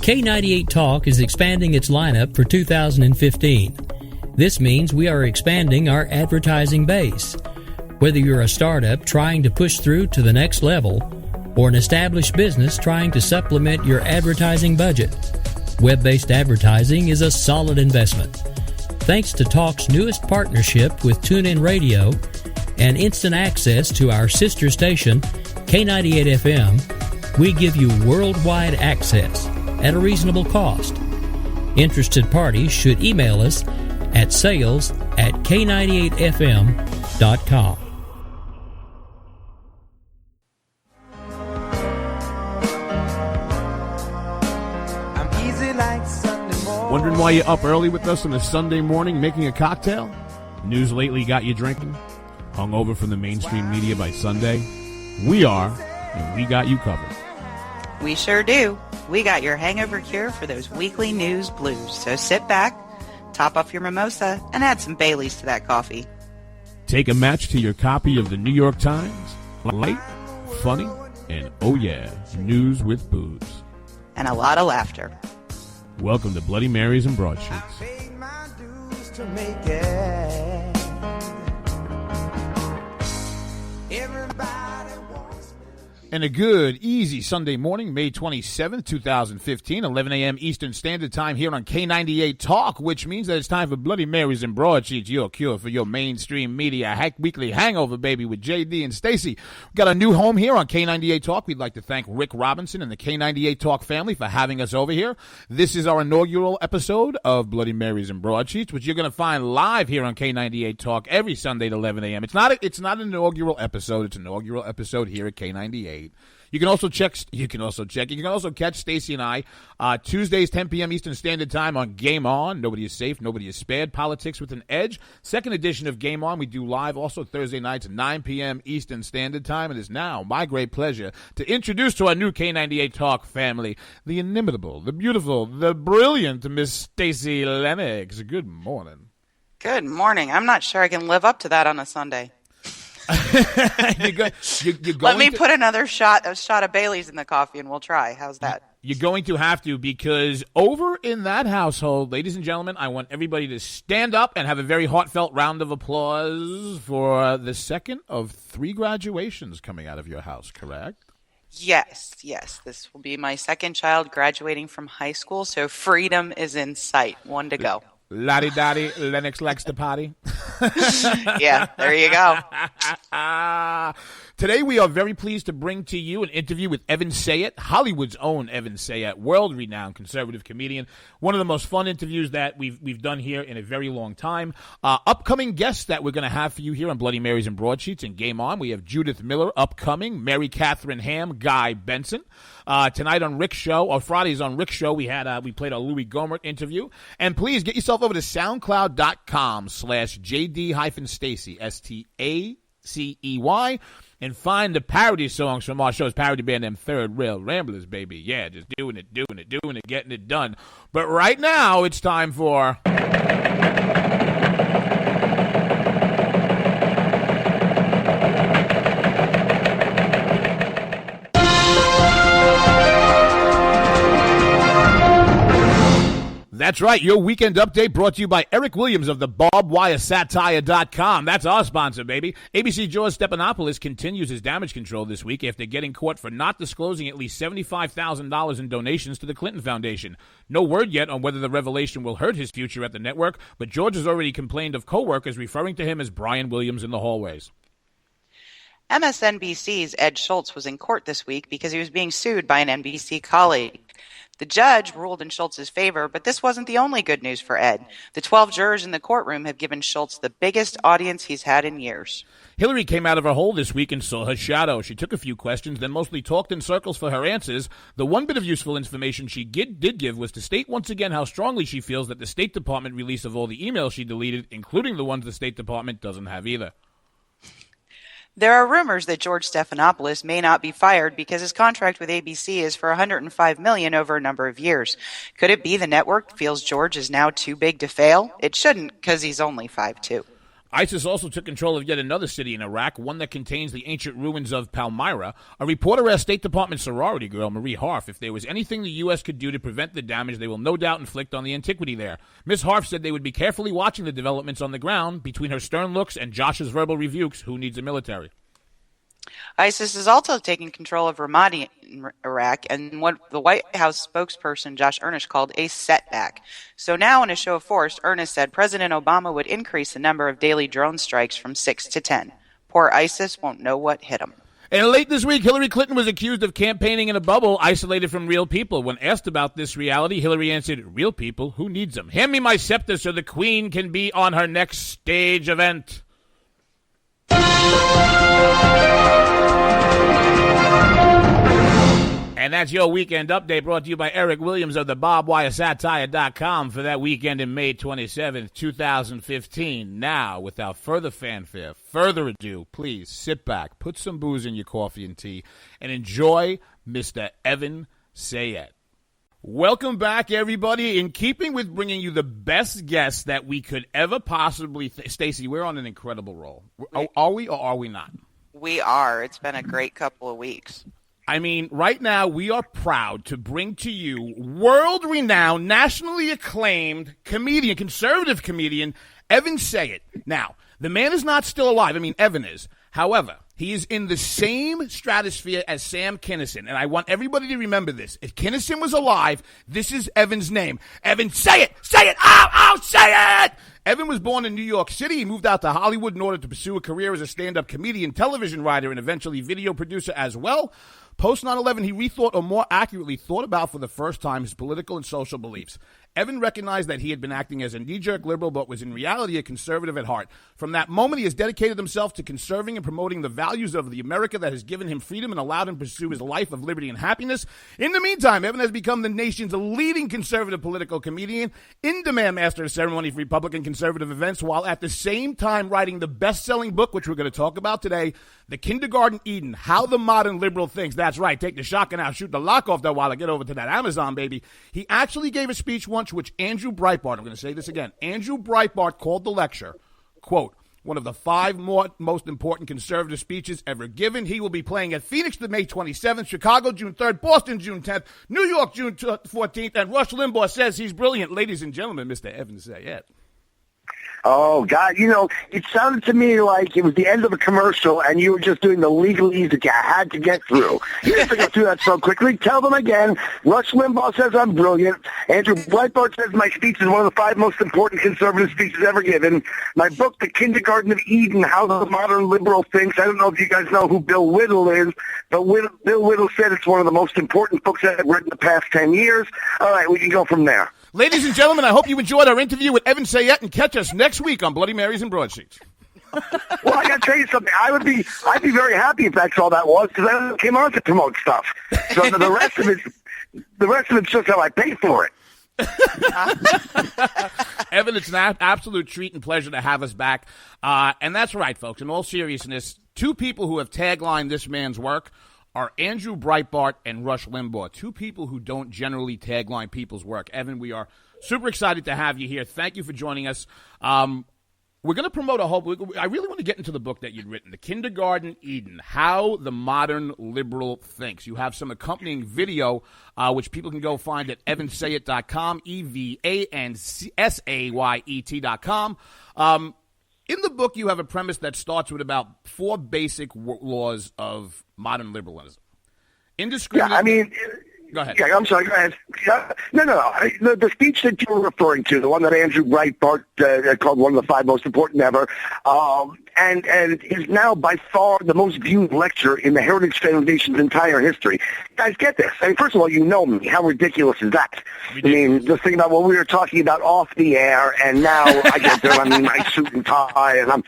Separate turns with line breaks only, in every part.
K98 Talk is expanding its lineup for 2015. This means we are expanding our advertising base. Whether you're a startup trying to push through to the next level or an established business trying to supplement your advertising budget, web-based advertising is a solid investment. Thanks to Talk's newest partnership with TuneIn Radio and instant access to our sister station, K98 FM, we give you worldwide access at a reasonable cost. Interested parties should email us at sales@k98fm.com.
Wondering why you're up early with us on a Sunday morning making a cocktail? News lately got you drinking? Hungover from the mainstream media by Sunday? We are, and we got you covered.
We sure do. We got your hangover cure for those weekly news blues. So sit back, top off your mimosa, and add some Baileys to that coffee.
Take a match to your copy of the New York Times. Light, funny, and oh yeah, news with booze.
And a lot of laughter.
Welcome to Bloody Marys and Broadsheets. And a good, easy Sunday morning, May 27th, 2015, 11 a.m. Eastern Standard Time here on K98 Talk, which means that it's time for Bloody Marys and Broadsheets, your cure for your mainstream media weekly hangover, baby, with JD and Stacey. We've got a new home here on K98 Talk. We'd like to thank Rick Robinson and the K98 Talk family for having us over here. This is our inaugural episode of Bloody Marys and Broadsheets, which you're going to find live here on K98 Talk every Sunday at 11 a.m. It's not an inaugural episode. It's an inaugural episode here at K98. You can also catch Stacey and I Tuesdays, 10 p.m. Eastern Standard Time on Game On. Nobody is safe, nobody is spared. Politics with an Edge. Second edition of Game On we do live also Thursday nights at 9 p.m. Eastern Standard Time. It is now my great pleasure to introduce to our new K98 Talk family the inimitable, the beautiful, the brilliant Miss Stacey Lennox. Good morning.
Good morning. I'm not sure I can live up to that on a Sunday. Let me put a shot of Bailey's in the coffee and we'll try. How's that?
You're going to have to, because over in that household, ladies and gentlemen, I want everybody to stand up and have a very heartfelt round of applause for the second of 3 graduations coming out of your house, correct?
Yes. This will be my second child graduating from high school, so freedom is in sight. 1 to go.
Lottie-dottie, Lennox likes to potty.
Yeah, there you go.
Today we are very pleased to bring to you an interview with Evan Sayet, Hollywood's own Evan Sayet, world-renowned conservative comedian. One of the most fun interviews that we've done here in a very long time. Upcoming guests that we're going to have for you here on Bloody Marys and Broadsheets and Game On. We have Judith Miller upcoming, Mary Catherine Ham, Guy Benson. Tonight on Rick's show, or Fridays on Rick's show, we played a Louis Gohmert interview. And please get yourself over to soundcloud.com/JD-Stacey, STACEY, and find the parody songs from our show's parody band, them Third Rail Ramblers, baby. Yeah, just doing it, getting it done. But right now, it's time for... That's right, your weekend update brought to you by Eric Williams of the BarbedWireSatire.com. That's our sponsor, baby. ABC George Stephanopoulos continues his damage control this week after getting caught for not disclosing at least $75,000 in donations to the Clinton Foundation. No word yet on whether the revelation will hurt his future at the network, but George has already complained of coworkers referring to him as Brian Williams in the hallways.
MSNBC's Ed Schultz was in court this week because he was being sued by an NBC colleague. The judge ruled in Schultz's favor, but this wasn't the only good news for Ed. The 12 jurors in the courtroom have given Schultz the biggest audience he's had in years.
Hillary came out of her hole this week and saw her shadow. She took a few questions, then mostly talked in circles for her answers. The one bit of useful information she did give was to state once again how strongly she feels that the State Department release of all the emails she deleted, including the ones the State Department doesn't have either.
There are rumors that George Stephanopoulos may not be fired because his contract with ABC is for $105 million over a number of years. Could it be the network feels George is now too big to fail? It shouldn't, because he's only 5'2".
ISIS also took control of yet another city in Iraq, one that contains the ancient ruins of Palmyra. A reporter asked State Department sorority girl Marie Harf if there was anything the U.S. could do to prevent the damage they will no doubt inflict on the antiquity there. Ms. Harf said they would be carefully watching the developments on the ground between her stern looks and Josh's verbal rebukes. Who needs a military?
ISIS is also taking control of Ramadi in Iraq, and what the White House spokesperson Josh Earnest called a setback. So now, in a show of force, Earnest said President Obama would increase the number of daily drone strikes from 6 to 10. Poor ISIS won't know what hit them.
And late this week, Hillary Clinton was accused of campaigning in a bubble isolated from real people. When asked about this reality, Hillary answered, "Real people? Who needs them? Hand me my scepter so the Queen can be on her next stage event." And that's your weekend update brought to you by Eric Williams of the BarbWireSatire.com for that weekend in May 27th, 2015. Now, without further fanfare, further ado, please sit back, put some booze in your coffee and tea, and enjoy Mr. Evan Sayet. Welcome back, everybody. In keeping with bringing you the best guests that we could ever possibly Stacey, we're on an incredible roll. Are we or are we not?
We are. It's been a great couple of weeks.
I mean, right now, we are proud to bring to you world-renowned, nationally acclaimed comedian, conservative comedian, Evan Sayet. Now, the man is not still alive. I mean, Evan is. However, he is in the same stratosphere as Sam Kinison, and I want everybody to remember this. If Kinison was alive, this is Evan's name. Evan Sayet! Say it! Ow! Say it! Evan was born in New York City. He moved out to Hollywood in order to pursue a career as a stand-up comedian, television writer, and eventually video producer as well. Post 9/11, he rethought, or more accurately, thought about for the first time his political and social beliefs. Evan recognized that he had been acting as a knee-jerk liberal, but was in reality a conservative at heart. From that moment, he has dedicated himself to conserving and promoting the values of the America that has given him freedom and allowed him to pursue his life of liberty and happiness. In the meantime, Evan has become the nation's leading conservative political comedian, in-demand master of ceremony for Republican conservative events, while at the same time writing the best-selling book, which we're going to talk about today, The Kindergarten Eden, How the Modern Liberal Thinks. That's right, take the shotgun out, shoot the lock off that while I get over to that Amazon, baby. He actually gave a speech once which Andrew Breitbart, I'm going to say this again, Andrew Breitbart called the lecture, quote, one of the 5 most important conservative speeches ever given. He will be playing at Phoenix the May 27th, Chicago June 3rd, Boston June 10th, New York June 14th, and Rush Limbaugh says he's brilliant. Ladies and gentlemen, Mr. Evan Sayet.
Oh, God, it sounded to me like it was the end of a commercial and you were just doing the legalese that you had to get through. You didn't have to go through that so quickly. Tell them again. Rush Limbaugh says I'm brilliant. Andrew Breitbart says my speech is one of the 5 most important conservative speeches ever given. My book, The Kindergarten of Eden, How the Modern Liberal Thinks. I don't know if you guys know who Bill Whittle is, but Bill Whittle said it's one of the most important books I've read in the past 10 years. All right, we can go from there.
Ladies and gentlemen, I hope you enjoyed our interview with Evan Sayet, and catch us next week on Bloody Marys and Broadsheets.
Well, I got to tell you something. I'd be very happy if that's all that was, because I came on to promote stuff. So the rest of it's just how I pay for it.
Evan, it's an absolute treat and pleasure to have us back. And that's right, folks. In all seriousness, 2 people who have taglined this man's work are Andrew Breitbart and Rush Limbaugh, 2 people who don't generally tagline people's work. Evan, we are super excited to have you here. Thank you for joining us. We're going to promote a whole – I really want to get into the book that you'd written, The Kindergarten Eden, How the Modern Liberal Thinks. You have some accompanying video, which people can go find at evansayet.com, EVANSAYET.com. In the book, you have a premise that starts with about 4 basic laws of modern liberalism. Indiscriminate.
Yeah, I mean,
go ahead.
Yeah, I'm sorry. Go ahead. No. The speech that you were referring to, the one that Andrew Breitbart called one of the 5 most important ever, and is now by far the most viewed lecture in the Heritage Foundation's entire history. Guys, get this. I mean, first of all, you know me. How ridiculous is that? Ridiculous. I mean, just think about what we were talking about off the air, and now I get there. I mean, my suit and tie, and I'm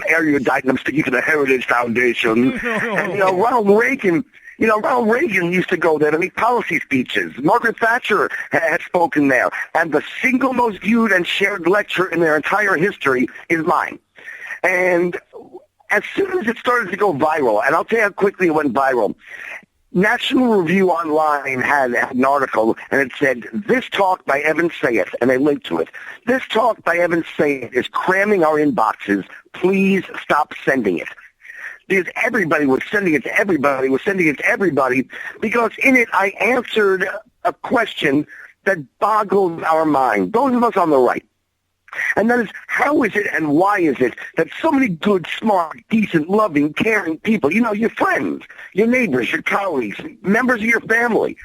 erudite, and I'm speaking to the Heritage Foundation. And Ronald Reagan used to go there to make policy speeches. Margaret Thatcher had spoken there. And the single most viewed and shared lecture in their entire history is mine. And as soon as it started to go viral, and I'll tell you how quickly it went viral, National Review Online had an article, and it said, "This talk by Evan Sayet," and they linked to it. "This talk by Evan Sayet is cramming our inboxes. Please stop sending it." Because everybody was sending it to everybody, because in it I answered a question that boggles our mind, those of us on the right. And that is, how is it and why is it that so many good, smart, decent, loving, caring people, your friends, your neighbors, your colleagues, members of your family,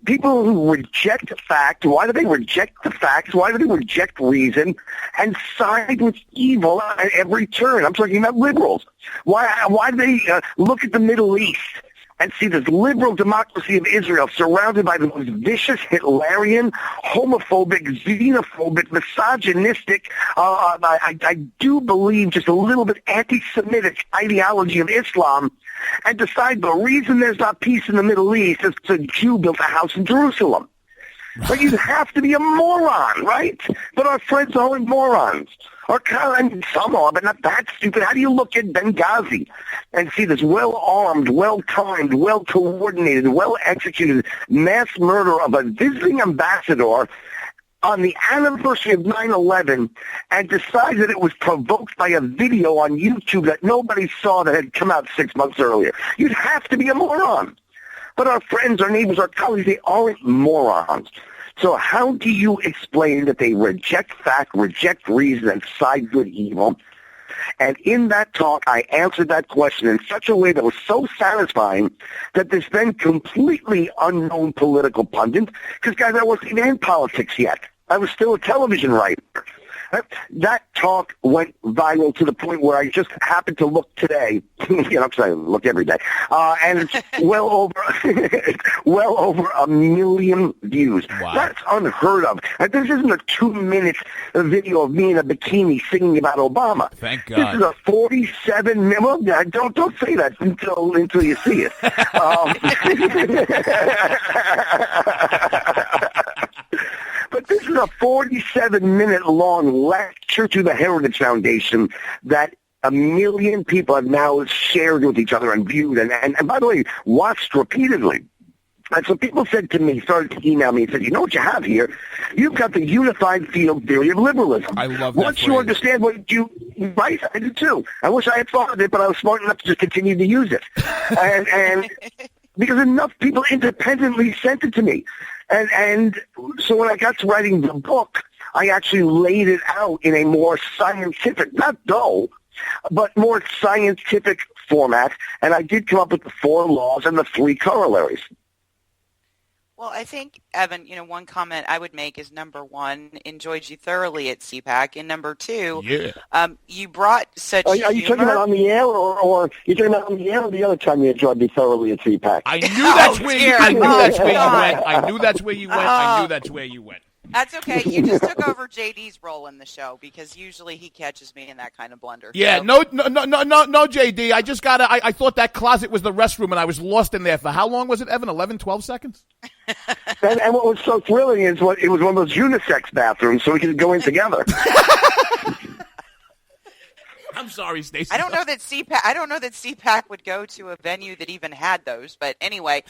people who reject fact, why do they reject the facts? Why do they reject reason and side with evil at every turn? I'm talking about liberals. Why do they look at the Middle East and see this liberal democracy of Israel surrounded by the most vicious, Hitlerian, homophobic, xenophobic, misogynistic, I do believe just a little bit anti-Semitic ideology of Islam, and decide the reason there's not peace in the Middle East is because a Jew built a house in Jerusalem? But you have to be a moron, right? But our friends aren't morons. Some are, but not that stupid. How do you look at Benghazi and see this well-armed, well-timed, well-coordinated, well-executed mass murder of a visiting ambassador on the anniversary of 9/11 and decide that it was provoked by a video on YouTube that nobody saw that had come out 6 months earlier? You'd have to be a moron. But our friends, our neighbors, our colleagues, they aren't morons. So how do you explain that they reject fact, reject reason, and side with evil? And in that talk, I answered that question in such a way that was so satisfying that this then completely unknown political pundit, because, guys, I wasn't even in politics yet. I was still a television writer. That talk went viral to the point where I just happened to look today. I'm saying look every day, and it's well over 1 million views. Wow. That's unheard of. And this isn't a 2-minute video of me in a bikini singing about Obama.
Thank God.
This is a 47-minute. Well, don't say that until you see it. But this is a 47-minute-long lecture to the Heritage Foundation that 1 million people have now shared with each other and viewed and by the way, watched repeatedly. And so people said to me, started to email me and said, you know what you have here? You've got the unified field theory of liberalism.
I love that
Once
phrase.
you understand what you... Right? I do too. I wish I had thought of it, but I was smart enough to just continue to use it. And because enough people independently sent it to me. And so when I got to writing the book, I actually laid it out in a more scientific, not dull, but more scientific format. And I did come up with the 4 laws and the 3 corollaries.
Well, I think, Evan, one comment I would make is, number 1, enjoyed you thoroughly at CPAC, and number 2, you brought such
Are you talking about on the air, or you talking about on the air, or the other time you enjoyed me thoroughly at CPAC?
I knew that's where you went. I knew that's where you went.
That's okay. You just took over JD's role in the show because usually he catches me in that kind of blunder.
Yeah,
so.
no, JD. I just I thought that closet was the restroom, and I was lost in there for how long was it, Evan? 11, 12 seconds?
and what was so thrilling is it was one of those unisex bathrooms, so we could go in together.
I'm sorry, Stacey.
I don't know that CPAC would go to a venue that even had those. But anyway,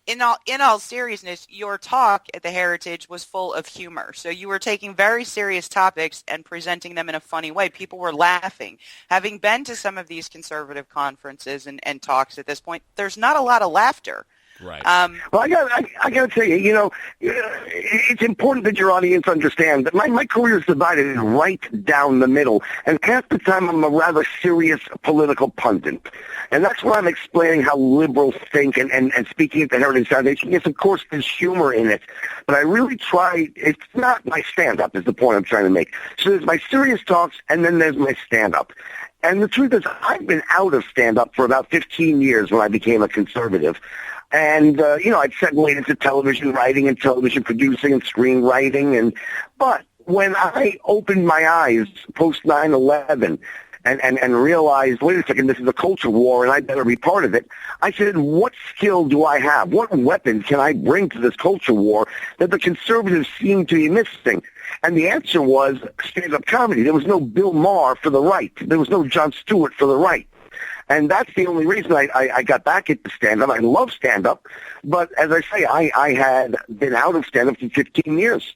in all seriousness, your talk at the Heritage was full of humor. So you were taking very serious topics and presenting them in a funny way. People were laughing. Having been to some of these conservative conferences and talks at this point, there's not a lot of laughter.
Right.
Well, I got to tell you, it's important that your audience understand that my career is divided right down the middle, and half the time I'm a rather serious political pundit. And that's why I'm explaining how liberals think and speaking at the Heritage Foundation. Yes, of course, there's humor in it, but I really try, it's not my stand-up is the point I'm trying to make. So there's my serious talks, and then there's my stand-up. And the truth is, I've been out of stand-up for about 15 years when I became a conservative. And, I'd segued into television writing and television producing and screenwriting. But when I opened my eyes post 9/11 and realized, wait a second, this is a culture war and I better be part of it, I said, what skill do I have? What weapon can I bring to this culture war that the conservatives seem to be missing? And the answer was stand-up comedy. There was no Bill Maher for the right. There was no Jon Stewart for the right. And that's the only reason I got back into stand-up. I love stand-up, but as I say, I had been out of stand-up for 15 years.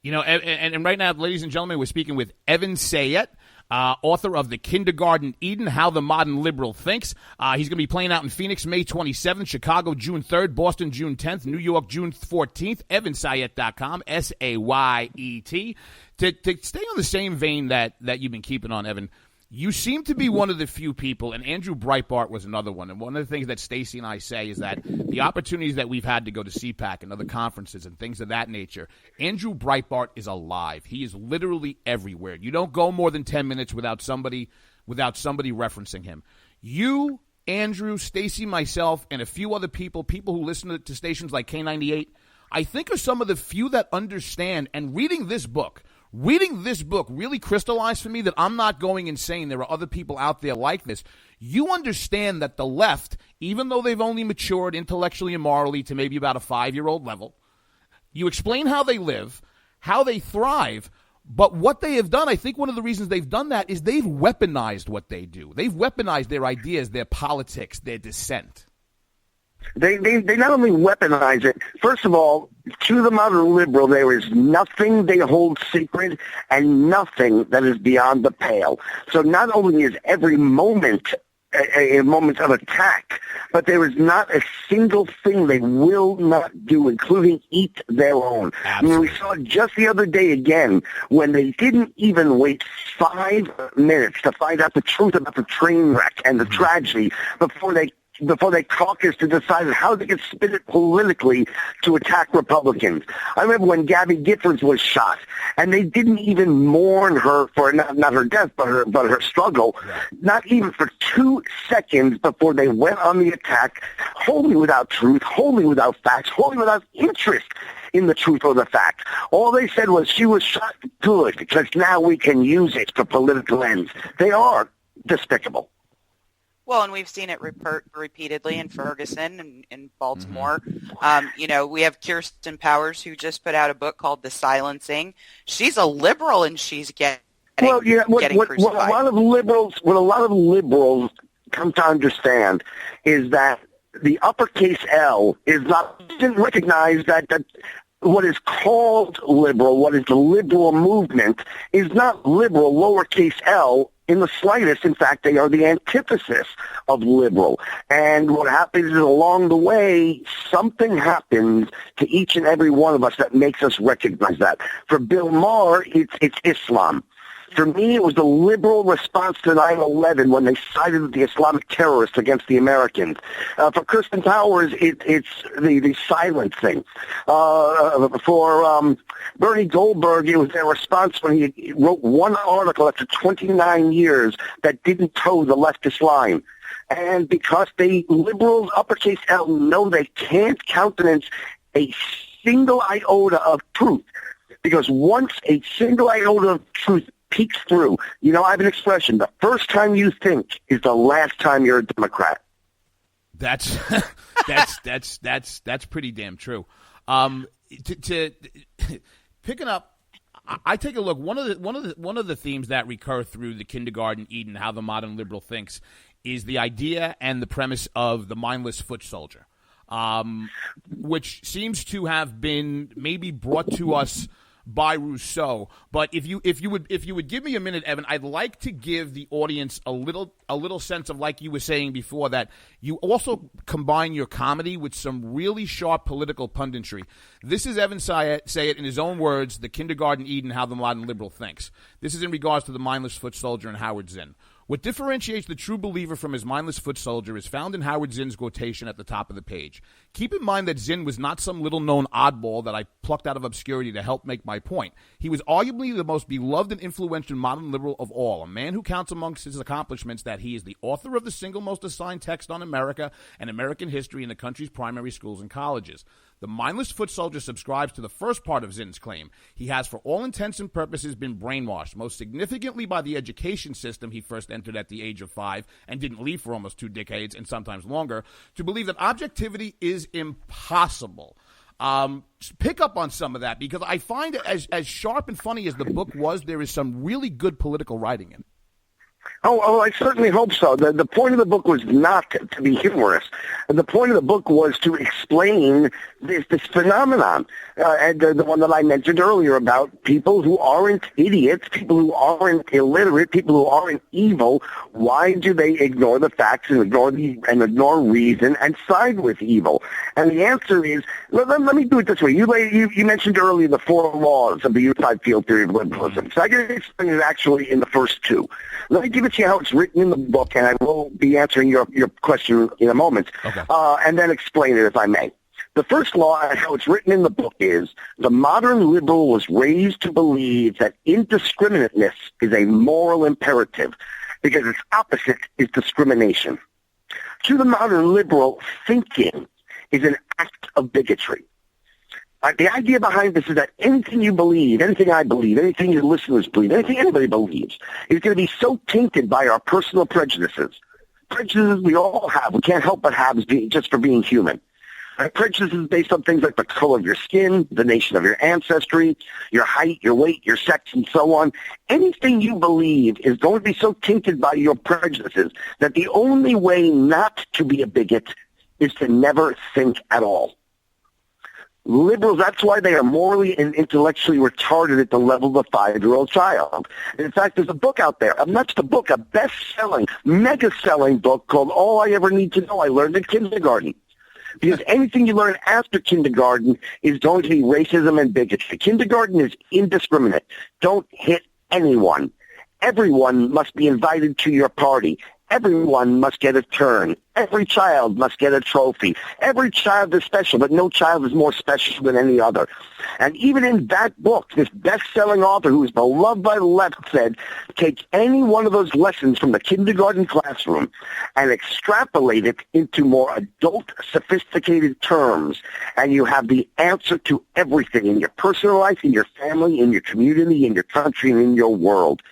You know, and right now, ladies and gentlemen, we're speaking with Evan Sayet, author of The Kindergarten Eden, How the Modern Liberal Thinks. He's going to be playing out in Phoenix May 27th, Chicago June 3rd, Boston June 10th, New York June 14th, evansayet.com, Sayet. To stay on the same vein that you've been keeping on, Evan, you seem to be one of the few people, and Andrew Breitbart was another one, and one of the things that Stacey and I say is that the opportunities that we've had to go to CPAC and other conferences and things of that nature, Andrew Breitbart is alive. He is literally everywhere. You don't go more than 10 minutes without somebody referencing him. You, Andrew, Stacey, myself, and a few other people who listen to stations like K98, I think are some of the few that understand, and reading this book really crystallized for me that I'm not going insane. There are other people out there like this. You understand that the left, even though they've only matured intellectually and morally to maybe about a 5-year-old level, you explain how they live, how they thrive, but what they have done, I think one of the reasons they've done that is they've weaponized what they do. They've weaponized their ideas, their politics, their dissent.
They not only weaponize it, first of all, to the modern liberal, there is nothing they hold sacred and nothing that is beyond the pale. So not only is every moment a moment of attack, but there is not a single thing they will not do, including eat their own. Absolutely. I mean, we saw it just the other day again when they didn't even wait 5 minutes to find out the truth about the train wreck and the tragedy before they caucused to decide how they could spin it politically to attack Republicans. I remember when Gabby Giffords was shot, and they didn't even mourn her for not her death, but her struggle, not even for 2 seconds before they went on the attack, wholly without truth, wholly without facts, wholly without interest in the truth or the fact. All they said was she was shot, good, because now we can use it for political ends. They are despicable.
Well, and we've seen it repeatedly in Ferguson and in Baltimore. We have Kirsten Powers, who just put out a book called The Silencing. She's a liberal, and she's getting crucified. What a lot of liberals come to understand is that the uppercase L didn't recognize that what is called liberal, what is the liberal movement, is not liberal, lowercase L, in the slightest. In fact, they are the antithesis of liberal. And what happens is along the way, something happens to each and every one of us that makes us recognize that. For Bill Maher, it's Islam. For me, it was the liberal response to 9/11 when they sided with the Islamic terrorists against the Americans. For Kirsten Powers, it's the silent thing. For Bernie Goldberg, it was their response when he wrote one article after 29 years that didn't toe the leftist line. And because liberals, uppercase L, know they can't countenance a single iota of truth. Because once a single iota of truth peeks through, I have an expression: the first time you think is the last time you're a Democrat.
That's pretty damn true. Picking up, I take a look. One of the themes that recur through The Kindergarten Eden, How the Modern Liberal Thinks, is the idea and the premise of the mindless foot soldier, which seems to have been maybe brought to us by Rousseau. But if you would give me a minute, Evan, I'd like to give the audience a little sense of, like you were saying before, that you also combine your comedy with some really sharp political punditry. This is Evan Sayet in his own words, The Kindergarten Eden, How the Modern Liberal Thinks. This is in regards to the mindless foot soldier and Howard Zinn. What differentiates the true believer from his mindless foot soldier is found in Howard Zinn's quotation at the top of the page. Keep in mind that Zinn was not some little-known oddball that I plucked out of obscurity to help make my point. He was arguably the most beloved and influential modern liberal of all, a man who counts amongst his accomplishments that he is the author of the single most assigned text on America and American history in the country's primary schools and colleges. The mindless foot soldier subscribes to the first part of Zinn's claim. He has, for all intents and purposes, been brainwashed, most significantly by the education system he first entered at the age of 5 and didn't leave for almost 2 decades and sometimes longer, to believe that objectivity is impossible. Pick up on some of that, because I find it as sharp and funny as the book was, there is some really good political writing in it.
Oh, I certainly hope so. The point of the book was not to be humorous. The point of the book was to explain this phenomenon, and the one that I mentioned earlier about people who aren't idiots, people who aren't illiterate, people who aren't evil. Why do they ignore the facts and ignore reason and side with evil? And the answer is, let me do it this way. You mentioned earlier the 4 laws of the unified field theory of liberalism. So I can explain it actually in the first 2. Let me give it to you how it's written in the book, and I will be answering your question in a moment,
okay.
And then explain it if I may. The first law, and how it's written in the book, is the modern liberal was raised to believe that indiscriminateness is a moral imperative because its opposite is discrimination. To the modern liberal, thinking is an act of bigotry. The idea behind this is that anything you believe, anything I believe, anything your listeners believe, anything anybody believes is going to be so tainted by our personal prejudices. Prejudices we all have. We can't help but have just for being human. Prejudices based on things like the color of your skin, the nation of your ancestry, your height, your weight, your sex, and so on. Anything you believe is going to be so tainted by your prejudices that the only way not to be a bigot is to never think at all. Liberals, that's why they are morally and intellectually retarded at the level of a 5-year-old child. And in fact, there's a book out there, not just a book, a best-selling, mega-selling book called All I Ever Need to Know I Learned in Kindergarten. Because anything you learn after kindergarten is going to be racism and bigotry. Kindergarten is indiscriminate. Don't hit anyone. Everyone must be invited to your party. Everyone must get a turn. Every child must get a trophy. Every child is special, but no child is more special than any other. And even in that book, this best-selling author who is beloved by the left said, take any one of those lessons from the kindergarten classroom and extrapolate it into more adult, sophisticated terms, and you have the answer to everything in your personal life, in your family, in your community, in your country, and in your world.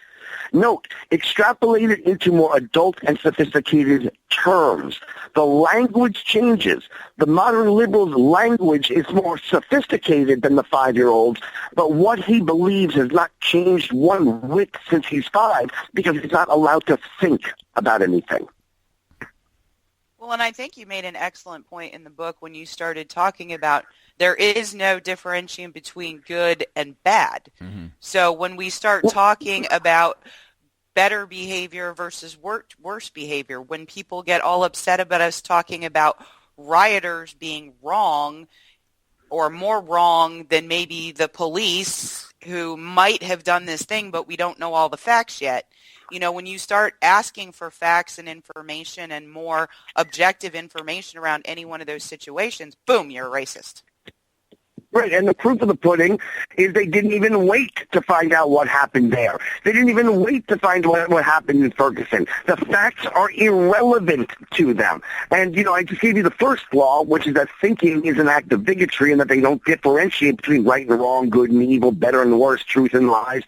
Note, extrapolate it into more adult and sophisticated terms. The language changes. The modern liberal's language is more sophisticated than the 5-year-old's, but what he believes has not changed one whit since he's 5 because he's not allowed to think about anything.
Well, and I think you made an excellent point in the book when you started talking about there is no differentiation between good and bad. Mm-hmm. So when we start talking about better behavior versus worse behavior, when people get all upset about us talking about rioters being wrong or more wrong than maybe the police who might have done this thing, but we don't know all the facts yet. You know, when you start asking for facts and information and more objective information around any one of those situations, boom, you're a racist.
Right, and the proof of the pudding is they didn't even wait to find out what happened there. They didn't even wait to find what happened in Ferguson. The facts are irrelevant to them. And, you know, I just gave you the first law, which is that thinking is an act of bigotry and that they don't differentiate between right and wrong, good and evil, better and worse, truth and lies.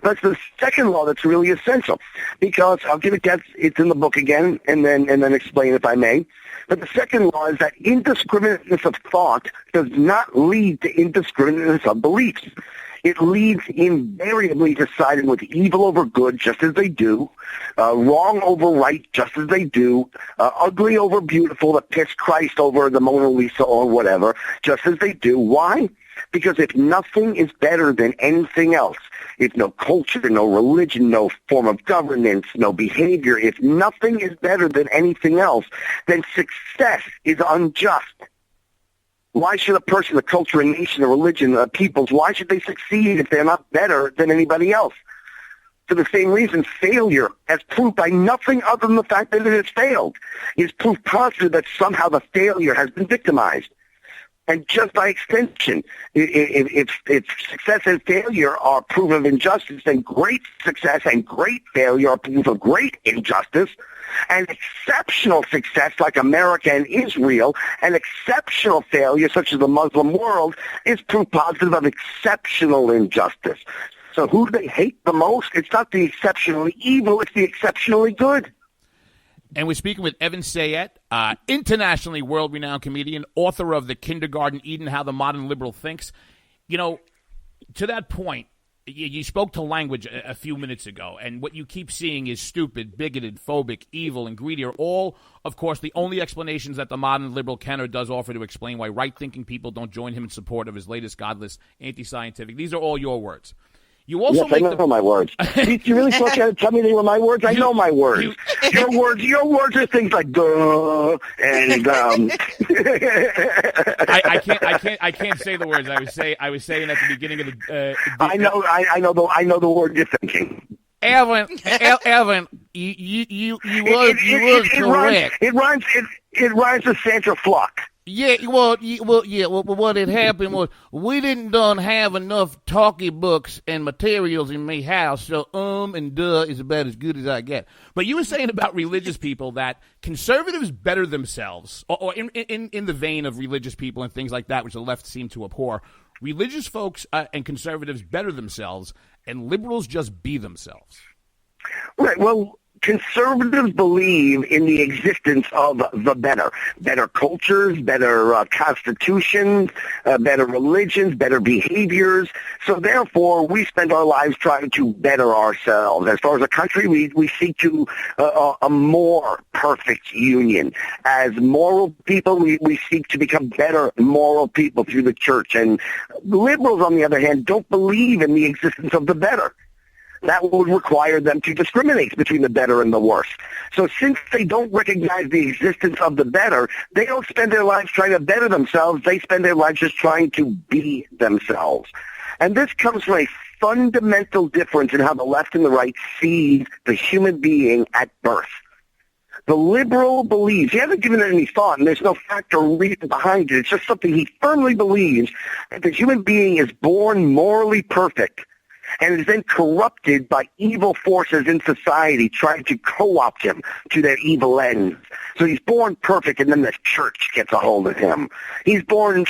That's the second law that's really essential because I'll give it that it's in the book again and then explain if I may. But the second law is that indiscriminateness of thought does not lead to indiscriminateness of beliefs. It leads invariably to siding with evil over good, just as they do, wrong over right, just as they do, ugly over beautiful, to piss Christ over the Mona Lisa or whatever, just as they do. Why? Because if nothing is better than anything else, if no culture, no religion, no form of governance, no behavior, if nothing is better than anything else, then success is unjust. Why should a person, a culture, a nation, a religion, peoples, why should they succeed if they're not better than anybody else? For the same reason, failure, as proved by nothing other than the fact that it has failed, is proof positive that somehow the failure has been victimized. And just by extension, if success and failure are proof of injustice, then great success and great failure are proof of great injustice. And exceptional success, like America and Israel, and exceptional failure, such as the Muslim world, is proof positive of exceptional injustice. So who do they hate the most? It's not the exceptionally evil, it's the exceptionally good.
And we're speaking with Evan Sayet, internationally world-renowned comedian, author of The Kindergarten Eden, How the Modern Liberal Thinks. You know, to that point, You spoke to language a few minutes ago, and what you keep seeing is stupid, bigoted, phobic, evil, and greedy are all, of course, the only explanations that the modern liberal can or does offer to explain why right-thinking people don't join him in support of his latest godless, anti-scientific. These are all your words. You also
yes, I know my words. You really thought you had to tell me they were my words? I know my words. Your words are things like duh and
I can't say the words. I was saying at the beginning of the.
I know the word you're thinking.
Evan, you was correct.
It rhymes with Sandra Flock.
Yeah, well, what had happened was we didn't have enough talkie books and materials in my house, so and duh is about as good as I get. But you were saying about religious people that conservatives better themselves, or in the vein of religious people and things like that, which the left seem to abhor. Religious folks and conservatives better themselves, and liberals just be themselves.
Right, well, conservatives believe in the existence of the better cultures, better constitutions, better religions, better behaviors. So therefore, we spend our lives trying to better ourselves. As far as a country, we seek to a more perfect union. As moral people, we seek to become better moral people through the church. And liberals, on the other hand, don't believe in the existence of the better. That would require them to discriminate between the better and the worse. So since they don't recognize the existence of the better, they don't spend their lives trying to better themselves. They spend their lives just trying to be themselves. And this comes from a fundamental difference in how the left and the right sees the human being at birth. The liberal believes, he hasn't given it any thought, and there's no fact or reason behind it. It's just something he firmly believes, that the human being is born morally perfect and is then corrupted by evil forces in society trying to co-opt him to their evil ends. So he's born perfect, and then the church gets a hold of him. She's born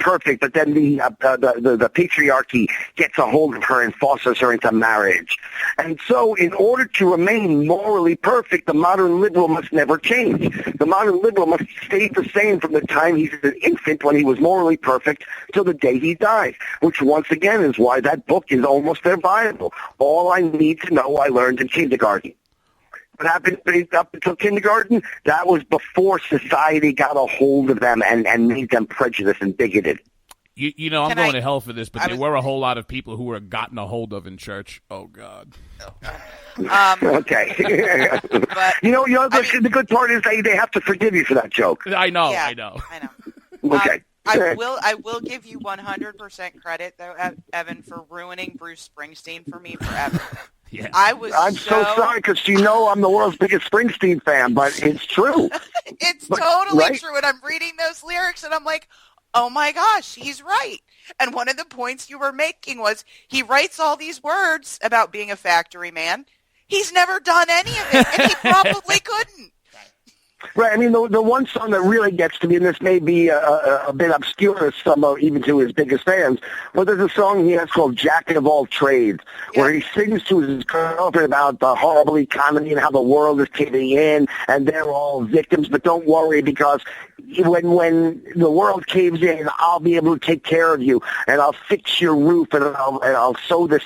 perfect, but then the patriarchy gets a hold of her and forces her into marriage. And so in order to remain morally perfect, the modern liberal must never change. The modern liberal must stay the same from the time he's an infant, when he was morally perfect, till the day he dies, which once again is why that book is almost their Bible. All I need to know I learned in kindergarten. What happened up until kindergarten, that was before society got a hold of them and made them prejudiced and bigoted.
You know, I'm going to hell for this, but there were a whole lot of people who were gotten a hold of in church. Oh, God.
Okay.
But,
the good part is they have to forgive you for that joke.
I know.
Okay.
I will give you 100% credit, though, Evan, for ruining Bruce Springsteen for me forever.
Yeah.
I'm so sorry, because I'm the world's biggest Springsteen fan, but it's true.
It's totally true, and I'm reading those lyrics, and I'm like, oh my gosh, he's right. And one of the points you were making was he writes all these words about being a factory man. He's never done any of it, and he probably couldn't.
Right. I mean, the one song that really gets to me, and this may be a bit obscure even to his biggest fans, but there's a song he has called Jack of All Trades, where he sings to his girlfriend about the horrible economy and how the world is caving in, and they're all victims, but don't worry, because when the world caves in, I'll be able to take care of you, and I'll fix your roof, and I'll sow the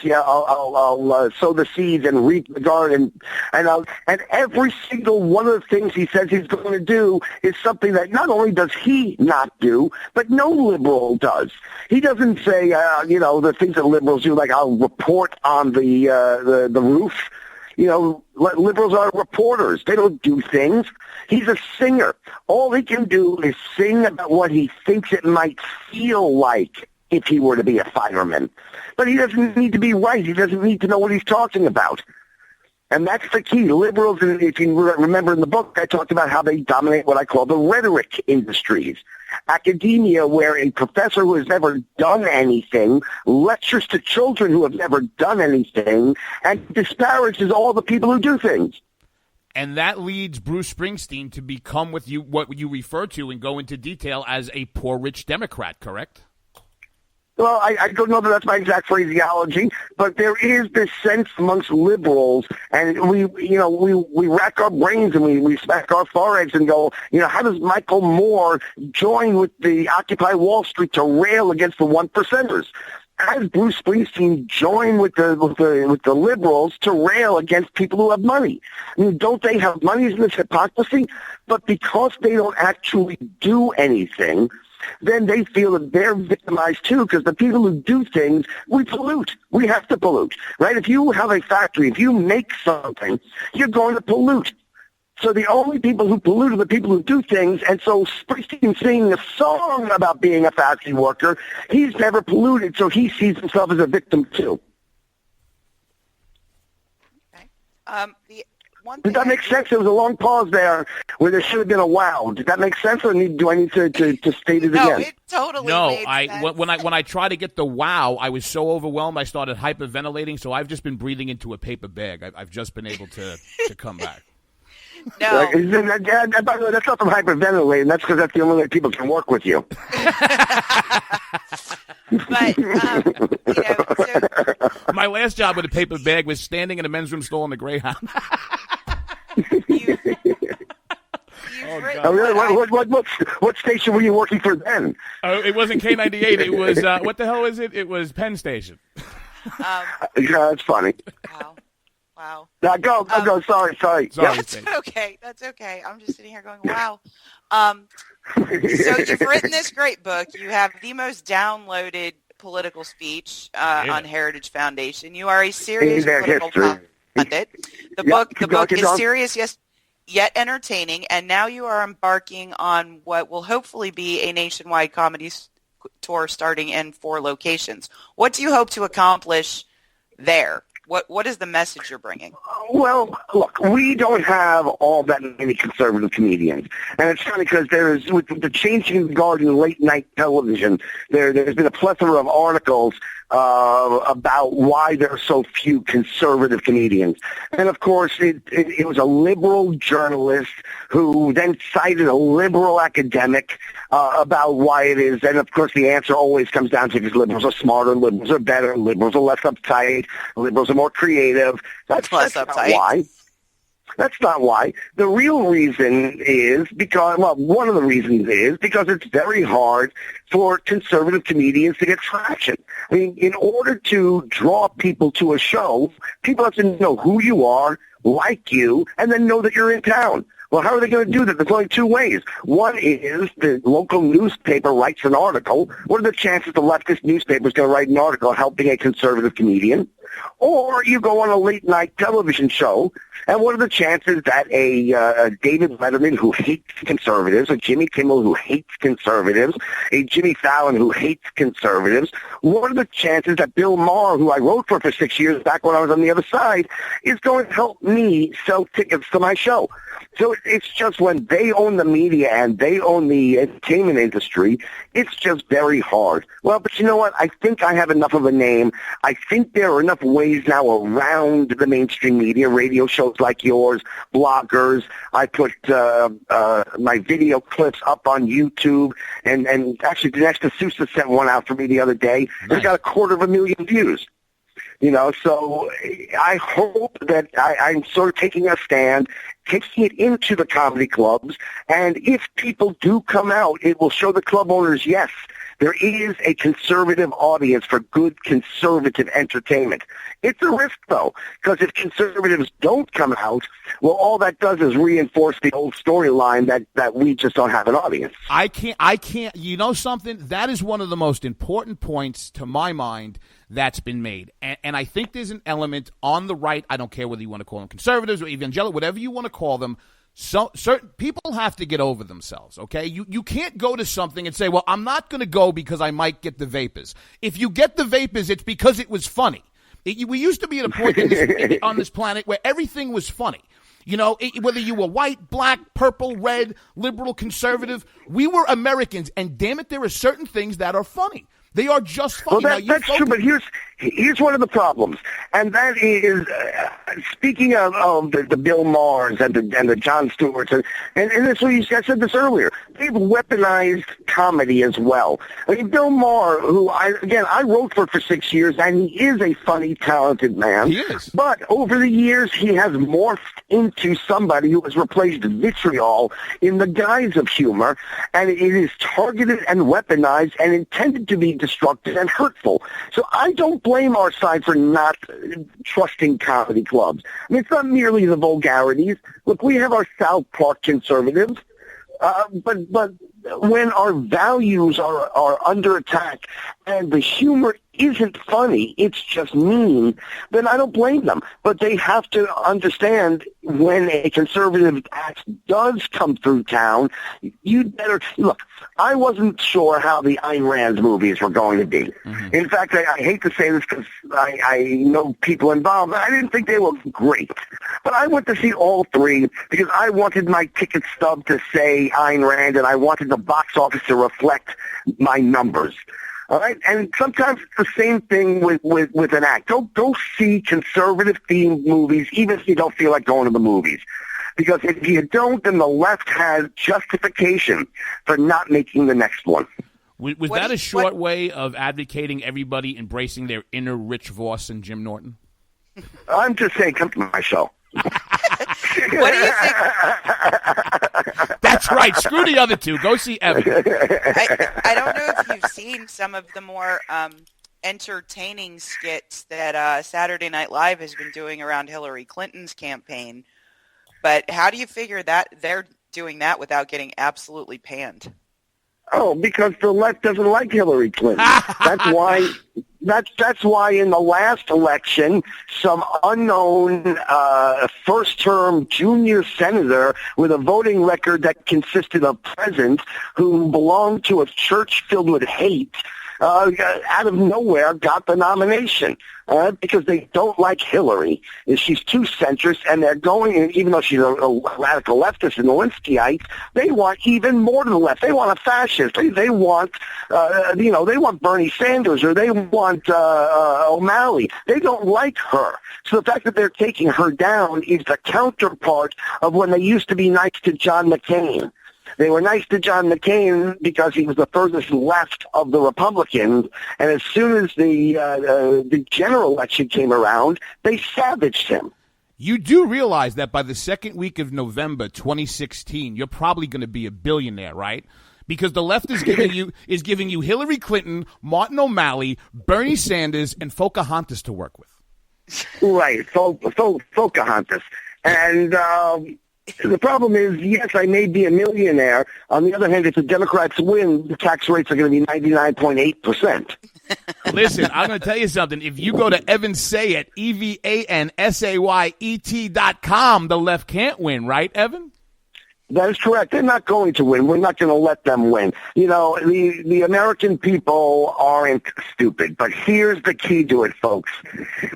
sow the seeds and reap the garden, and every single one of the things he says he's going to do is something that not only does he not do, but no liberal does. He doesn't say the things that liberals do, like I'll report on the roof. Liberals are reporters. They don't do things. He's a singer. All he can do is sing about what he thinks it might feel like if he were to be a fireman. But he doesn't need to be right. He doesn't need to know what he's talking about. And that's the key. Liberals, if you remember in the book, I talked about how they dominate what I call the rhetoric industries. Academia, where a professor who has never done anything lectures to children who have never done anything and disparages all the people who do things.
And that leads Bruce Springsteen to become what you refer to and go into detail as a poor rich Democrat, correct?
Well, I don't know that that's my exact phraseology, but there is this sense amongst liberals, and we rack our brains and we smack our foreheads and go, how does Michael Moore join with the Occupy Wall Street to rail against the one percenters? has Bruce Springsteen joined with the liberals to rail against people who have money? I mean, don't they have money? Isn't this hypocrisy? But because they don't actually do anything, then they feel that they're victimized too, because the people who do things, we pollute. We have to pollute, right? If you have a factory, if you make something, you're going to pollute. So the only people who pollute are the people who do things, and so Springsteen singing a song about being a factory worker, he's never polluted, so he sees himself as a victim too.
Okay.
Did that make sense? There was a long pause there where there should have been a wow. Did that make sense, or do I need to state it again?
No, it totally made sense.
When I try to get the wow, I was so overwhelmed I started hyperventilating, so I've just been breathing into a paper bag. I've just been able to come back.
No.
By the way, that's not from hyperventilating. That's because that's the only way people can work with you.
But,
my last job with a paper bag was standing in a men's room stall on the Greyhound.
What station were you working for then?
Oh, it wasn't K98. It was, what the hell is it? It was Penn Station.
Yeah, that's funny.
Wow.
Now, go. Sorry.
That's okay. I'm just sitting here going, wow. So you've written this great book. You have the most downloaded political speech on Heritage Foundation. You are a serious political pundit. The book is serious, yes, yet entertaining, and now you are embarking on what will hopefully be a nationwide comedy tour starting in 4 locations. What do you hope to accomplish there? What is the message you're bringing?
Well, look, we don't have all that many conservative comedians. And it's funny because with the changing of the guard in late night television, there's been a plethora of articles about why there are so few conservative comedians. And, of course, it was a liberal journalist who then cited a liberal academic about why it is. And, of course, the answer always comes down to because liberals are smarter, liberals are better, liberals are less uptight, liberals are more creative. That's
less
not
uptight.
why. That's not why. The real reason is because, well, one of the reasons is because it's very hard for conservative comedians to get traction. I mean, in order to draw people to a show, people have to know who you are, like you, and then know that you're in town. Well, how are they going to do that? There's only 2 ways. One is the local newspaper writes an article. What are the chances the leftist newspaper is going to write an article helping a conservative comedian? Or you go on a late-night television show, and what are the chances that a David Letterman who hates conservatives, a Jimmy Kimmel who hates conservatives, a Jimmy Fallon who hates conservatives, what are the chances that Bill Maher, who I wrote for 6 years back when I was on the other side, is going to help me sell tickets to my show? So it's just when they own the media and they own the entertainment industry, it's just very hard. Well, but you know what? I think I have enough of a name. I think there are enough ways now around the mainstream media, radio shows like yours, bloggers. I put my video clips up on YouTube, and actually Dinesh D'Souza sent one out for me the other day. Nice. It's got 250,000 views. You know, so I hope that I'm sort of taking a stand, taking it into the comedy clubs, and if people do come out, it will show the club owners, yes, there is a conservative audience for good conservative entertainment. It's a risk, though, because if conservatives don't come out, well, all that does is reinforce the old storyline that we just don't have an audience.
I can't, you know something? That is one of the most important points, to my mind, that's been made. And I think there's an element on the right, I don't care whether you want to call them conservatives or evangelical, whatever you want to call them, so certain people have to get over themselves, okay? You can't go to something and say, well, I'm not going to go because I might get the vapors. If you get the vapors, it's because it was funny. We used to be at a point on this planet where everything was funny. You know, whether you were white, black, purple, red, liberal, conservative, we were Americans, and damn it, there are certain things that are funny. They are just funny.
Well, that's true, but here's one of the problems, and that is speaking of the Bill Mahers and the Jon Stewarts, and this I said this earlier. They've weaponized comedy as well. I mean, Bill Maher, who I wrote for 6 years, and he is a funny, talented man.
He is.
But over the years, he has morphed into somebody who has replaced vitriol in the guise of humor, and it is targeted and weaponized and intended to be destructive and hurtful. So I don't blame our side for not trusting comedy clubs. I mean, it's not merely the vulgarities. Look, we have our South Park conservatives, but when our values are under attack and the humor isn't funny, it's just mean, then I don't blame them. But they have to understand when a conservative act does come through town, you'd better... Look, I wasn't sure how the Ayn Rand movies were going to be. Mm-hmm. In fact, I hate to say this because I know people involved. I didn't think they were great. But I went to see all three because I wanted my ticket stub to say Ayn Rand, and I wanted the box office to reflect my numbers. All right, and sometimes it's the same thing with an act. Go see conservative-themed movies, even if you don't feel like going to the movies. Because if you don't, then the left has justification for not making the next one.
Was that a short way of advocating everybody embracing their inner Rich Voss and Jim Norton?
I'm just saying, come to my show.
What do you think?
That's right. Screw the other two. Go see Evan.
I don't know if you've seen some of the more entertaining skits that Saturday Night Live has been doing around Hillary Clinton's campaign. But how do you figure that they're doing that without getting absolutely panned?
Oh, because the left doesn't like Hillary Clinton. That's why. That's why in the last election, some unknown first-term junior senator with a voting record that consisted of presents who belonged to a church filled with hate, out of nowhere got the nomination because they don't like Hillary. She's too centrist, and they're going, even though she's a radical leftist and Lewinskyite, they want even more to the left. They want a fascist. They want, they want Bernie Sanders, or they want O'Malley. They don't like her. So the fact that they're taking her down is the counterpart of when they used to be nice to John McCain. They were nice to John McCain because he was the furthest left of the Republicans, and as soon as the general election came around, they savaged him.
You do realize that by the second week of November 2016, you're probably going to be a billionaire, right? Because the left is giving you Hillary Clinton, Martin O'Malley, Bernie Sanders, and Pocahontas to work with.
Right, Pocahontas. And the problem is, yes, I may be a millionaire. On the other hand, if the Democrats win, the tax rates are going to be 99.8%.
Listen, I'm going to tell you something. If you go to Evan Sayet, EvanSayet.com, the left can't win, right, Evan?
That is correct. They're not going to win. We're not going to let them win. You know, the American people aren't stupid. But here's the key to it, folks.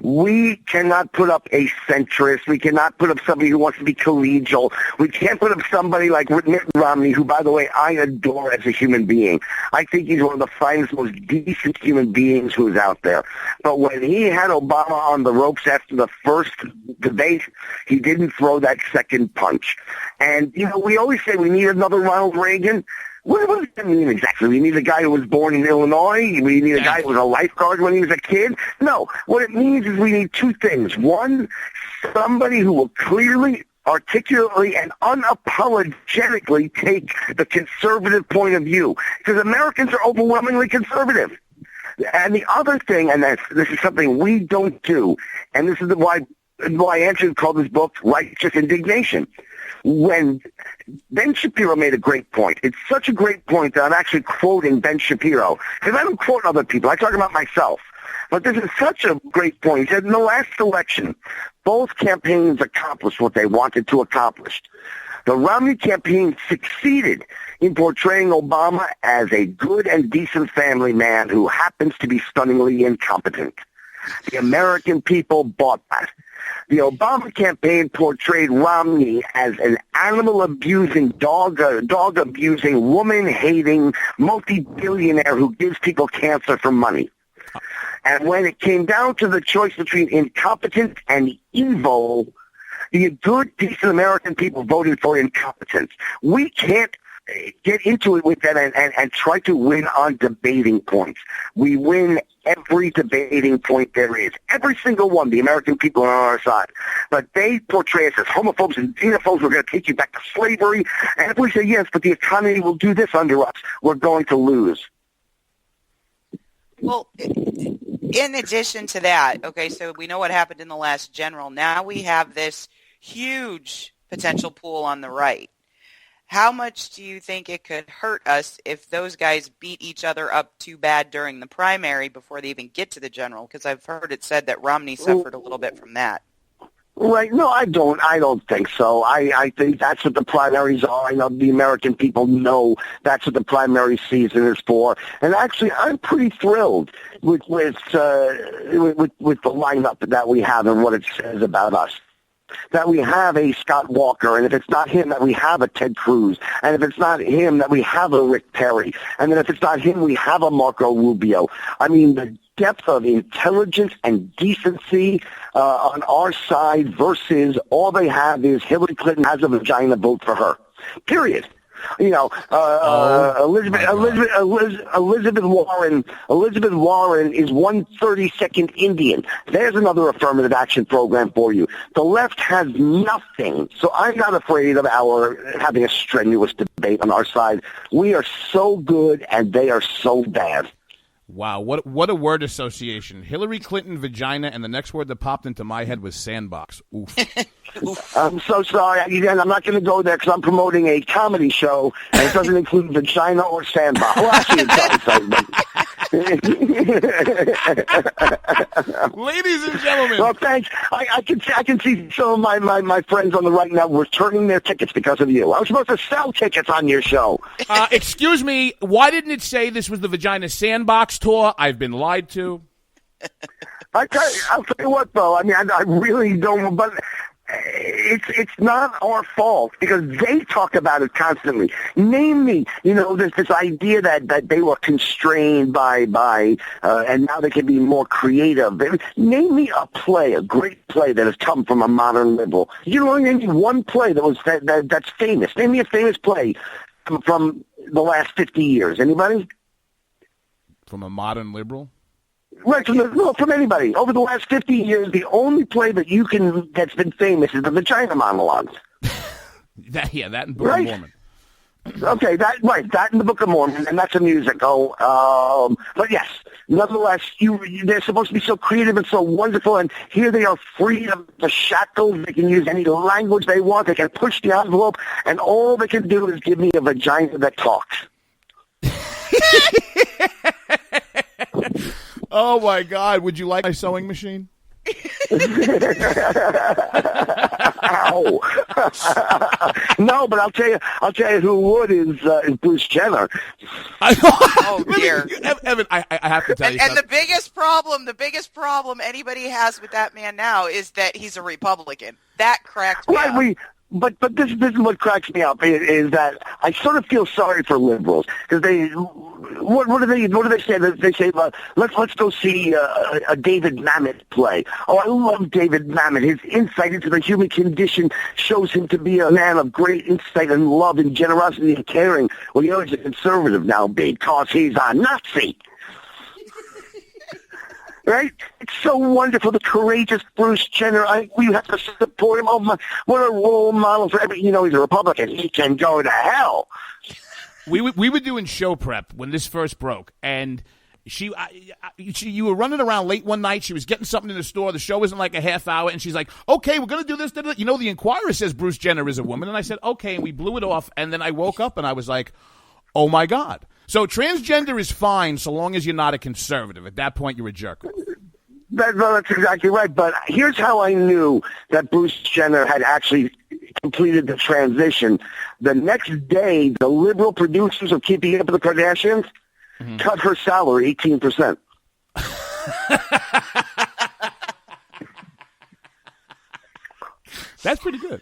We cannot put up a centrist. We cannot put up somebody who wants to be collegial. We can't put up somebody like Mitt Romney, who, by the way, I adore as a human being. I think he's one of the finest, most decent human beings who's out there. But when he had Obama on the ropes after the first debate, he didn't throw that second punch. And, you know, we always say we need another Ronald Reagan. What does that mean exactly? We need a guy who was born in Illinois? We need a guy who was a lifeguard when he was a kid? No. What it means is we need two things. One, somebody who will clearly, articulately, and unapologetically take the conservative point of view. Because Americans are overwhelmingly conservative. And the other thing, and this is something we don't do, and this is why Andrew called his book Righteous Indignation. When Ben Shapiro made a great point. It's such a great point that I'm actually quoting Ben Shapiro. Because I don't quote other people. I talk about myself. But this is such a great point. He said, in the last election, both campaigns accomplished what they wanted to accomplish. The Romney campaign succeeded in portraying Obama as a good and decent family man who happens to be stunningly incompetent. The American people bought that. The Obama campaign portrayed Romney as an animal-abusing, dog-abusing, woman-hating, multi-billionaire who gives people cancer for money. And when it came down to the choice between incompetent and evil, the good, decent American people voted for incompetence. We can't get into it with them and try to win on debating points. We win every debating point there is. Every single one, the American people are on our side. But they portray us as homophobes and xenophobes. We're going to take you back to slavery. And if we say, yes, but the economy will do this under us, we're going to lose.
Well, in addition to that, okay, so we know what happened in the last general. Now we have this huge potential pool on the right. How much do you think it could hurt us if those guys beat each other up too bad during the primary before they even get to the general? Because I've heard it said that Romney suffered a little bit from that.
Right. No, I don't think so. I think that's what the primaries are. I know the American people know that's what the primary season is for. And actually, I'm pretty thrilled with the lineup that we have and what it says about us. That we have a Scott Walker, and if it's not him, that we have a Ted Cruz, and if it's not him, that we have a Rick Perry, and then if it's not him, we have a Marco Rubio. I mean, the depth of intelligence and decency on our side versus all they have is Hillary Clinton has a vagina, vote for her. Period. You know, Elizabeth Warren is 1/32nd Indian. There's another affirmative action program for you. The left has nothing, so I'm not afraid of having a strenuous debate on our side. We are so good, and they are so bad.
Wow, what a word association. Hillary Clinton, vagina, and the next word that popped into my head was sandbox. Oof.
I'm so sorry. Again, I'm not going to go there because I'm promoting a comedy show, and it doesn't include vagina or sandbox. Well, actually, it does.
Ladies and gentlemen.
Well, thanks. I can see some of my friends on the right now returning their tickets because of you. I was supposed to sell tickets on your show.
Excuse me, why didn't it say this was the Vagina Sandbox tour? I've been lied to.
I'll tell you what, though. I mean, I really don't, but it's not our fault because they talk about it constantly. Name me, this idea that they were constrained by and now they can be more creative. Name me a great play that has come from a modern liberal. You don't name me one play that's famous. Name me a famous play from the last 50 years. Anybody?
From a modern liberal?
Right, from anybody. Over the last 50 years, the only play that's been famous is the Vagina Monologues.
that and Book of Mormon.
Okay, that in the Book of Mormon, and that's a musical. But yes, nonetheless, they're supposed to be so creative and so wonderful, and here they are free of the shackles. They can use any language they want. They can push the envelope, and all they can do is give me a vagina that talks.
Oh my God! Would you like my sewing machine?
Ow. No, but I'll tell you who would is Bruce Jenner.
Oh dear,
Evan, I have to tell you something.
And the biggest problem anybody has with that man now is that he's a Republican. That cracked me up.
But this is what cracks me up is that I sort of feel sorry for liberals because what do they say? They say let's go see a David Mamet play. Oh, I love David Mamet. His insight into the human condition shows him to be a man of great insight and love and generosity and caring. Well, he's a conservative now because he's a Nazi. Right? It's so wonderful, the courageous Bruce Jenner. We have to support him. Oh, my, what a role model for every. He's a Republican. He can go to hell.
We were doing show prep when this first broke, and you were running around late one night. She was getting something in the store. The show wasn't like a half hour, and she's like, "Okay, we're gonna do this." The Inquirer says Bruce Jenner is a woman, and I said, "Okay," and we blew it off. And then I woke up and I was like, "Oh my God." So transgender is fine so long as you're not a conservative. At that point, you're a jerk.
That's exactly right. But here's how I knew that Bruce Jenner had actually completed the transition. The next day, the liberal producers of Keeping Up with the Kardashians cut her salary 18%.
That's pretty good.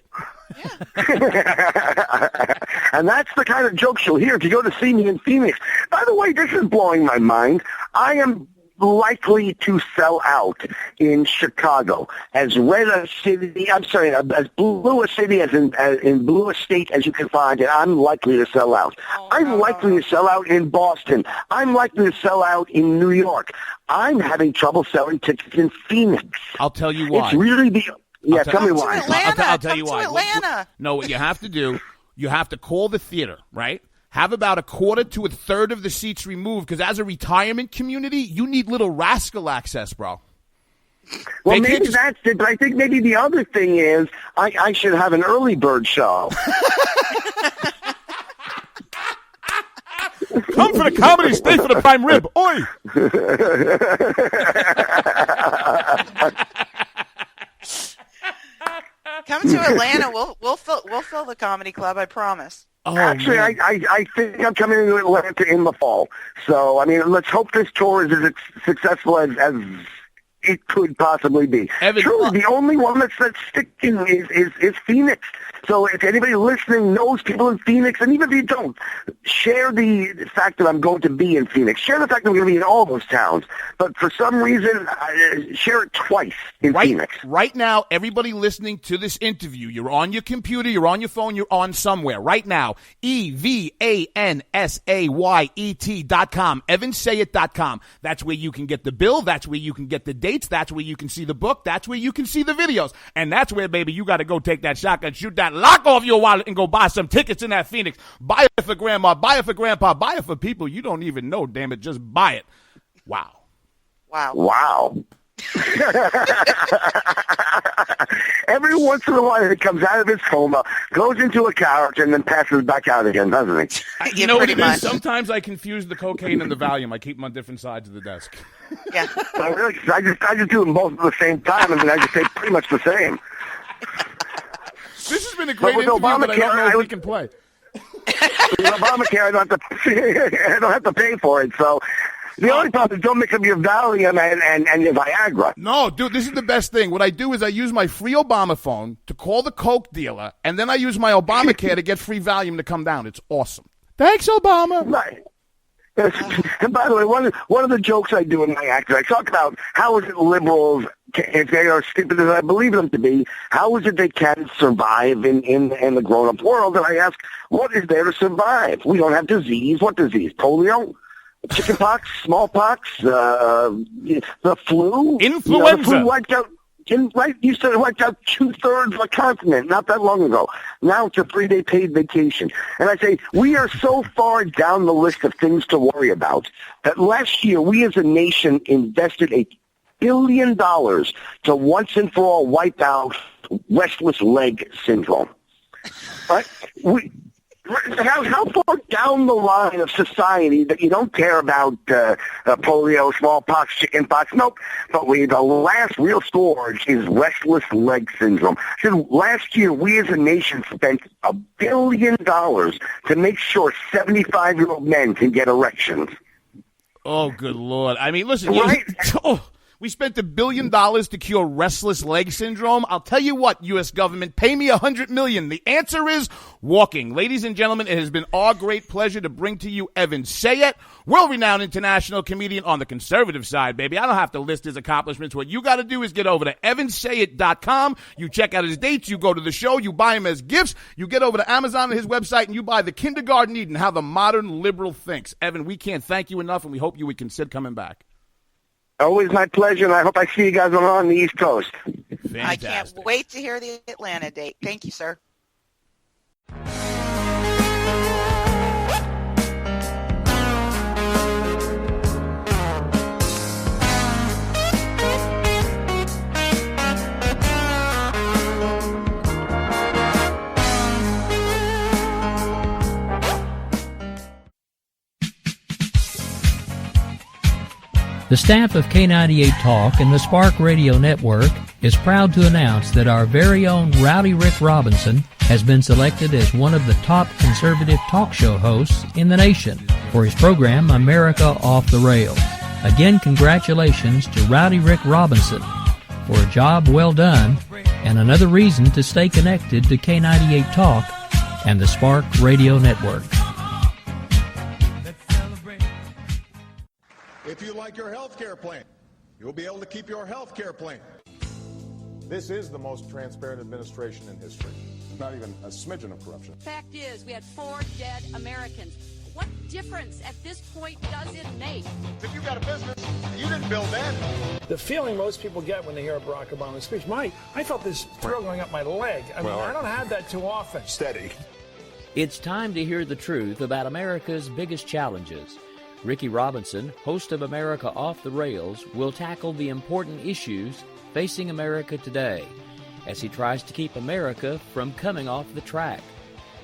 And that's the kind of joke you'll hear if you go to see me in Phoenix. By the way, this is blowing my mind. I am likely to sell out in Chicago, as red a city, as blue a city as in blue a state as you can find, and I'm likely to sell out. I'm likely to sell out in Boston. I'm likely to sell out in New York. I'm having trouble selling tickets in Phoenix.
I'll tell you why.
It's really tell me why.
I'll tell you why.
Atlanta.
No, what you have to do, you have to call the theater, right? Have about a quarter to a third of the seats removed, because as a retirement community, you need little rascal access, bro.
Well, maybe that's it, but I think maybe the other thing is I should have an early bird show.
Come for the comedy, stay for the prime rib. Oi!
Come to Atlanta. We'll fill the comedy club. I promise.
Oh, actually, I think I'm coming to Atlanta in the fall. So, I mean, let's hope this tour is as successful as it could possibly be.
Evan,
Truly, the only one that's sticking is Phoenix. So if anybody listening knows people in Phoenix, and even if you don't, share the fact that I'm going to be in Phoenix. Share the fact that I'm going to be in all those towns. But for some reason, share it twice in Phoenix.
Right now, everybody listening to this interview, you're on your computer, you're on your phone, you're on somewhere. Right now, EVANSAYET.com, EvansSayet.com. That's where you can get the bill. That's where you can get the dates. That's where you can see the book. That's where you can see the videos. And that's where, baby, you got to go take that shotgun, shoot that lock off your wallet, and go buy some tickets in that Phoenix. Buy it for grandma, buy it for grandpa, buy it for people you don't even know, damn it. Just buy it. Wow.
Every once in a while, it comes out of its coma, goes into a couch, and then passes back out again, doesn't it?
You know what it is? Sometimes I confuse the cocaine and the Valium. I keep them on different sides of the desk.
Yeah.
I just do them both at the same time. I mean, I just say pretty much the same.
This has been a great interview, but I don't know if we can play.
With Obamacare, I don't have to pay for it. So the only problem is don't mix up your Valium and your Viagra.
No, dude, this is the best thing. What I do is I use my free Obama phone to call the coke dealer, and then I use my Obamacare to get free Valium to come down. It's awesome. Thanks, Obama.
Right. And by the way, one of the jokes I do in my act, I talk about how is it liberals, if they are stupid as I believe them to be, how is it they can survive in the grown-up world? And I ask, what is there to survive? We don't have disease. What disease? Polio? Chickenpox? Smallpox? The flu?
Influenza.
The flu wiped out. You said it wiped out 2/3 of a continent not that long ago. Now it's a 3-day paid vacation. And I say, we are so far down the list of things to worry about that last year we as a nation invested $1 billion to once and for all wipe out restless leg syndrome. Right? How far down the line of society that you don't care about polio, smallpox, chickenpox? Nope. But the last real scourge is restless leg syndrome. So last year, we as a nation spent $1 billion to make sure 75-year-old men can get erections.
Oh, good Lord. I mean, listen.
Right?
We spent $1 billion to cure restless leg syndrome. I'll tell you what, U.S. government, pay me $100 million. The answer is walking. Ladies and gentlemen, it has been our great pleasure to bring to you Evan Sayet, world-renowned international comedian on the conservative side, baby. I don't have to list his accomplishments. What you got to do is get over to EvansSayet.com. You check out his dates. You go to the show. You buy him as gifts. You get over to Amazon and his website, and you buy The Kindergarten Eden, How the Modern Liberal Thinks. Evan, we can't thank you enough, and we hope you would consider coming back.
Always my pleasure, and I hope I see you guys on the East Coast.
Fantastic.
I can't wait to hear the Atlanta date. Thank you, sir.
The staff of K98 Talk and the Spark Radio Network is proud to announce that our very own Rowdy Rick Robinson has been selected as one of the top conservative talk show hosts in the nation for his program America Off the Rails. Again, congratulations to Rowdy Rick Robinson for a job well done and another reason to stay connected to K98 Talk and the Spark Radio Network.
If you like your health care plan, you'll be able to keep your health care plan.
This is the most transparent administration in history. Not even a smidgen of corruption.
Fact is, we had 4 dead Americans. What difference at this point does it make?
If you got a business, you didn't build that.
The feeling most people get when they hear a Barack Obama speech, I felt this thrill going up my leg. I don't have that too often.
Steady.
It's time to hear the truth about America's biggest challenges. Ricky Robinson, host of America Off the Rails, will tackle the important issues facing America today as he tries to keep America from coming off the track.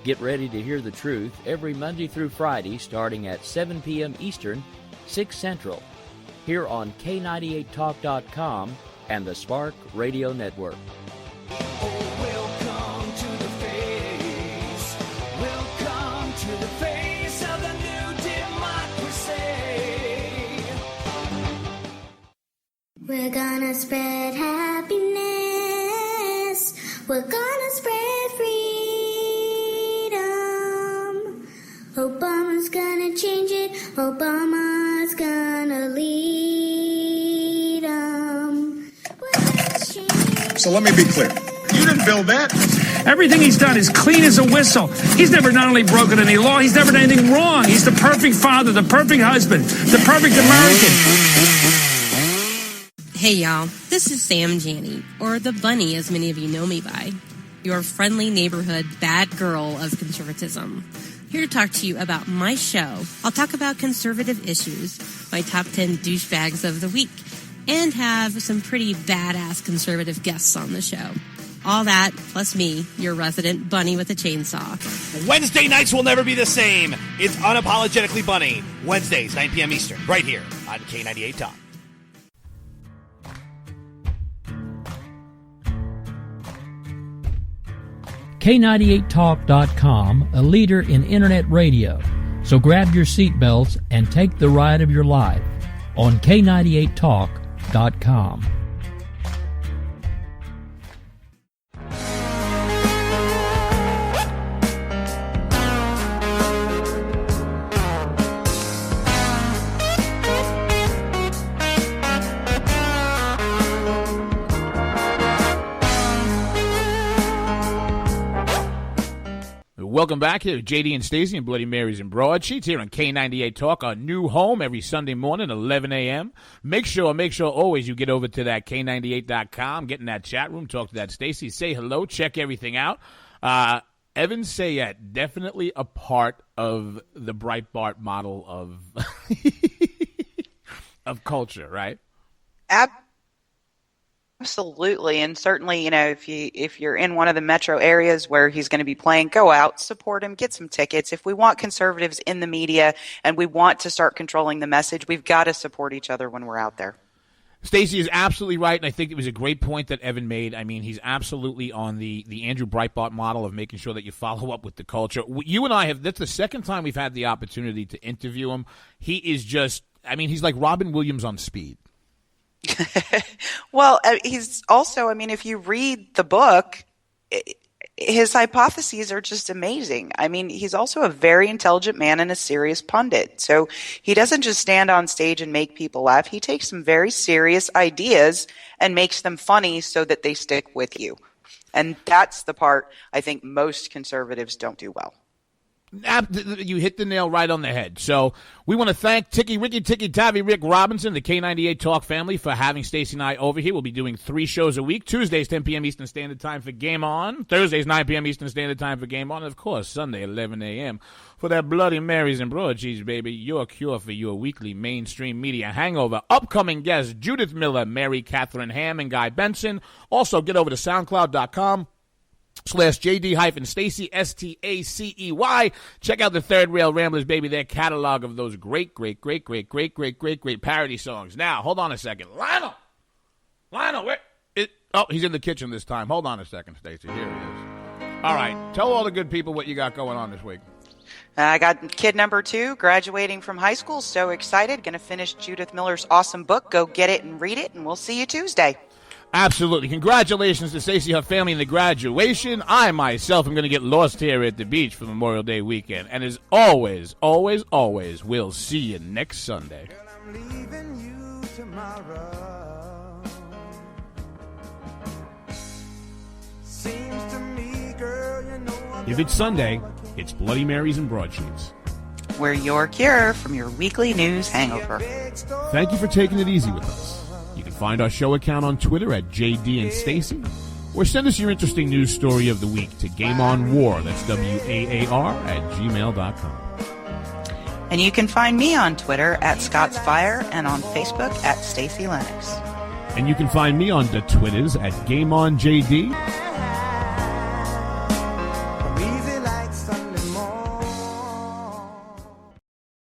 Get ready to hear the truth every Monday through Friday starting at 7 p.m. Eastern, 6 Central, here on K98Talk.com and the Spark Radio Network.
Welcome to the face. Welcome to the face of the new democracy.
We're gonna spread happiness. We're gonna spread freedom. Obama's gonna change it. Obama's gonna lead 'em.
So let me be clear. You didn't build that.
Everything he's done is clean as a whistle. He's never not only broken any law, he's never done anything wrong. He's the perfect father, the perfect husband, the perfect American.
Hey y'all, this is Sam Janney, or the Bunny as many of you know me by, your friendly neighborhood bad girl of conservatism. Here to talk to you about my show. I'll talk about conservative issues, my top 10 douchebags of the week, and have some pretty badass conservative guests on the show. All that, plus me, your resident bunny with a chainsaw.
Wednesday nights will never be the same. It's Unapologetically Bunny. Wednesdays, 9 p.m. Eastern, right here on K98 Talk.
K98Talk.com, a leader in Internet radio. So grab your seatbelts and take the ride of your life on K98Talk.com.
Welcome back here to JD and Stacey and Bloodymarys and Broadsheets here on K98 Talk, our new home every Sunday morning, 11 a.m. Make sure always you get over to that K98.com, get in that chat room, talk to that Stacey, say hello, check everything out. Evan Sayet, definitely a part of the Breitbart model of of culture, right?
Absolutely, and certainly, if you're in one of the metro areas where he's going to be playing, go out, support him, get some tickets. If we want conservatives in the media and we want to start controlling the message, we've got to support each other when we're out there.
Stacey is absolutely right, and I think it was a great point that Evan made. I mean, he's absolutely on the Andrew Breitbart model of making sure that you follow up with the culture. You and I that's the second time we've had the opportunity to interview him. He is just, he's like Robin Williams on speed.
Well, he's also, if you read the book, his hypotheses are just amazing. He's also a very intelligent man and a serious pundit. So he doesn't just stand on stage and make people laugh. He takes some very serious ideas and makes them funny so that they stick with you. And that's the part I think most conservatives don't do well.
You hit the nail right on the head. So we want to thank Ricky Tavi, Rick Robinson, the K98 Talk family for having Stacey and I over here. We'll be doing 3 shows a week. Tuesdays, 10 p.m. Eastern Standard Time for Game On. Thursdays, 9 p.m. Eastern Standard Time for Game On. And, of course, Sunday, 11 a.m. for that Bloody Marys and Broadsheets, baby. Your cure for your weekly mainstream media hangover. Upcoming guests, Judith Miller, Mary Catherine Ham, and Guy Benson. Also, get over to SoundCloud.com/JD-Stacey, Stacey. Check out the Third Rail Ramblers, baby, their catalog of those great parody songs. Now, hold on a second. Lionel, he's in the kitchen this time. Hold on a second, Stacey. Here he is. All right, tell all the good people what you got going on this week.
I got kid number 2 graduating from high school. So excited. Going to finish Judith Miller's awesome book. Go get it and read it, and we'll see you Tuesday.
Absolutely. Congratulations to Stacey, her family, and the graduation. I, myself, am going to get lost here at the beach for Memorial Day weekend. And as always, we'll see you next Sunday.
I'm leaving you tomorrow. Seems to me, girl, you know
If it's Sunday, it's Bloody Marys and Broadsheets.
We're your cure from your weekly news hangover.
Thank you for taking it easy with us. You can find our show account on Twitter at JD and Stacey, or send us your interesting news story of the week to Game On War, that's WAAR, @gmail.com.
And you can find me on Twitter at ScottsFire and on Facebook at Stacey Lennox.
And you can find me on the Twitters at GameOnJD